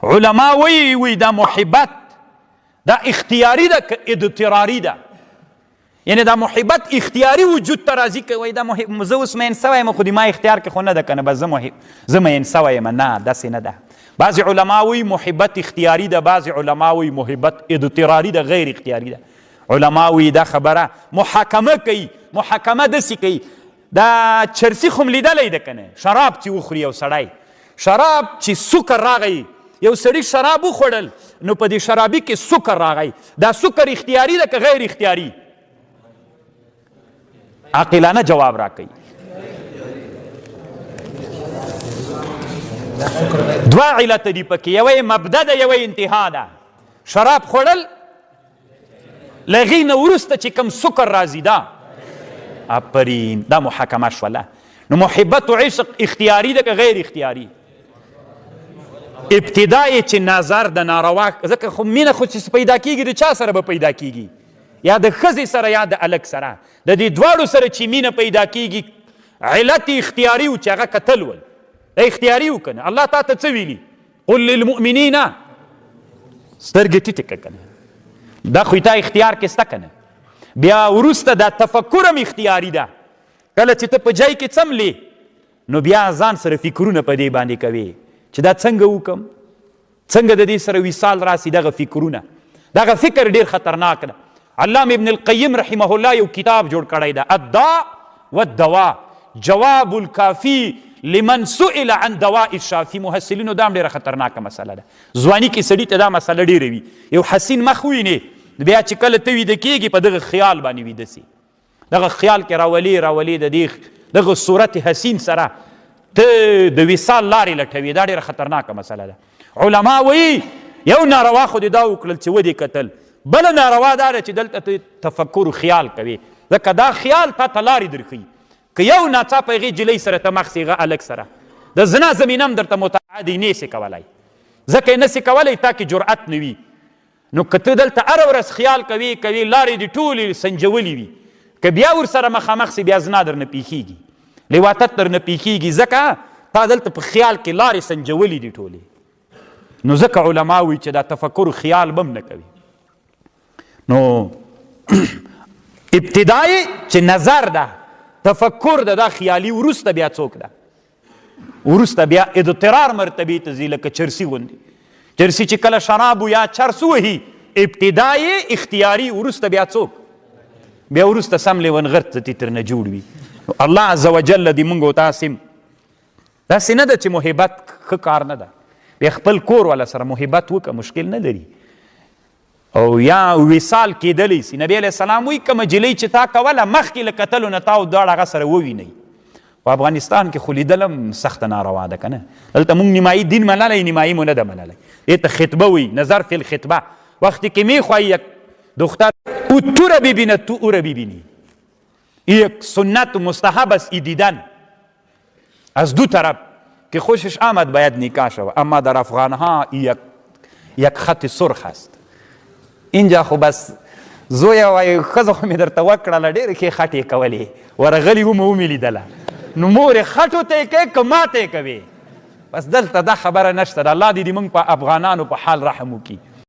علما وی دا محبت دا اختیاری ده که اضطراری ده. یعنی دا محبت اختیاری وجود ته راځي که وایي دا زه اوس مین سوی یم خو د ما اختیار کې خو نه ده که نه بس زه مین سوی یم. نه داسې نه ده. بعضې علما وایي محبت اختیاري ده، بعضې علما وایي محبت اضطراري ده، غیر اختیاري ده. علما وایي دا خبره محاکمه کوي. محاکمه داسې کوي دا چرسي خو م لیدلی ده که نه، شراب چې وخوري یو سړی، شراب چې سکر راغی، یو سړي شراب وخوړل نو په دې شرابي کې سکر راغی، دا سکر اختیاري ده که غیر اختیاري؟ عاقلانه جواب را کوي. دوه علت دي پکې، یوه مبدا ده یوه انتها ده. شراب خوړل له هغې نه وروسته چې کوم سکر راځي دا آفرین دا محاکمه شوله. نو محبت و عشق اختیاري ده که غیر اختیاري؟ ابتدا یې چې نظر د ناروا، ځکه خو مینه خو چې پیدا کېږي د چا سره به پیدا کېږي؟ یا د ښځې سره یا د هلک سره. د دې دواړو سره چې مینه پیدا کېږي علت اختیاري و چې هغه کتل ول. دا اختیاري و که نه؟ الله تا ته څه ویلي؟ قل للمؤمنین سترګې ټیټې کړه که نه؟ دا خو تا اختیار کې شته که نه؟ بیا وروسته دا تفکر هم اختیاري ده. کله چې ته په جای کې څملې نو بیا ځان سره فکرونه په دې باندې کوې چې دا څنګه وکړم، څنګه د دې سره وصال راسي. دغه فکرونه، دغه فکر ډېر خطرناک ده. علامه ابن القیم رحمه الله یو کتاب جوړ کړی ده، الداء والدواء، جواب الکافي لمن سئل عن دواء الشافي. محصلینو دا هم ډېره خطرناکه مسله ده. ځواني کې سړي ته دا مسله ډېره وي. یو حسین مخ ووینې بیا چې کله ته ویده کېږي په دغه خیال باندې ویده سي، دغه خیال کې راولې د دغه صورت حسین سره ته د وصال لارې لټوي. دا ډېره خطرناکه مسله ده. علما وایي یو ناروا خو دې دا وکړل چې ودې کتل، بله ناروا دا ده چې دلته ته تفکر و خیال کوي، ځکه دا خیال تا ته لارې درښیي. که یو ناڅاپه هغې جلۍ سره ته مخ سي، هغه هلک سره، د زنا زمینه هم درته متعدي نه سي کولی، ځکه یې نه سي کولی، تا کې جرأت نه وي. نو که ته دلته هره ورځ خیال کوي لارې دې ټولې سنجولې وي، که بیا ورسره مخامخ سي بیا زنا درنه پیښیږي، لواطت درنه پیښیږي، ځکه تا دلته په خیال کې لارې سنجولې دي ټولې. نو ځکه علما وایي چې دا تفکر و خیال به هم نه کوي. نو ابتدای چې نظر ده، تفکر ده، دا خیالي. وروسته بیا څوک ده؟ وروسته بیا اضطرار مرتبې ته ځي، لکه چرسي غوندې. چرسي چې کله شراب یا چرس وهي ابتدای اختیاري، وروسته بیا څوک؟ بیا وروسته سم لیونغرت ځتې ترنه جوړ وي. الله عز وجل دې موږ او تاسې داسې نه ده چې محبت ښه کار نه ده. بیا خپل کور والا سره محبت وکړه، مشکل نه لري. او یا وصال کېدلی سي. نبی علیه السلام وایي کومه جلۍ چې تا کوله مخکې له کتلو نه تا او دواړه هغه سره ووینئ. په افغانستان کې خو لیدل هم سخته ناروا ده که نه؟ دلته موږ نیمایي دین منلی، نیمایي مو نه ده منلی. دې ته خطبه وایي، نظر فی الخطبه. وقتی که میخواهی یک دختر او تو را ببیند تو او را ببینی. یک سنت مستحب است ای دیدن از دو طرف که خوشش آمد باید نکاح شود. اما در افغانها یک خط سرخ است. اینجا خو بس زویه وایي ښځه خو مې درته وکړله، ډېرې ښې خټې کولې، ورغلي ومه ومې لیدله، نو مور یې خټو ته یې کوې که ما ته یې کوې؟ بس دلته دا خبره نشته ده. الله دې موږ په افغانانو په حال رحم وکړي.